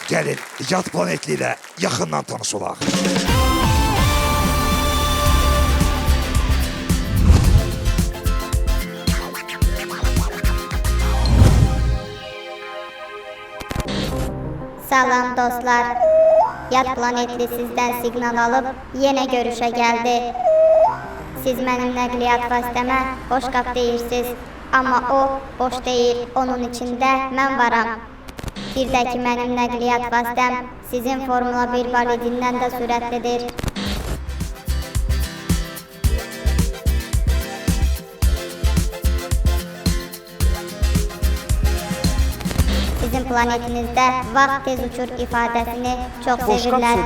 Gəlin, yad planetli ilə yaxından tanış olaq. Salam dostlar. Yad planetli sizdən siqnal alıb yenə görüşə gəldi. Siz mənim nəqliyyat vasitəmə boş qap deyirsiniz. Amma o boş deyil, onun içində mən varam. Bir də ki mənim nəqliyyat vasitəm sizin Formula 1 bolidindən də sürətlidir. Sizin planetinizdə vaxt tez uçur ifadəsini çox sevirlər.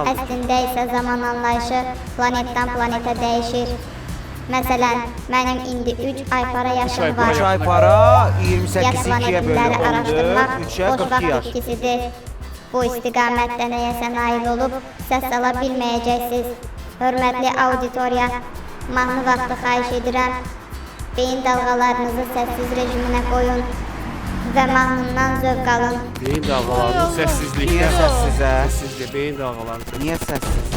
Əslində isə zaman anlayışı planetdən planetə dəyişir. Məsələn, mənim indi 3 ay para yaşım var. 3 ay para 28 2-yə bölünür. araşdırmaq 3-ə 42 yaş. İkisidir. Bu istiqamətdə nəyəsə nail olub səs ala bilməyəcəksiniz. Hörmətli auditoriya, mahnı vaxtı xahiş edirəm. Beyin dalğalarınızı səssiz rejiminə qoyun və mahnından zövq alın. Beyin dalğalarının səssizlikdə. Niyə səssizə? Səssizdir, beyin dalğaları. Niyə səssiz?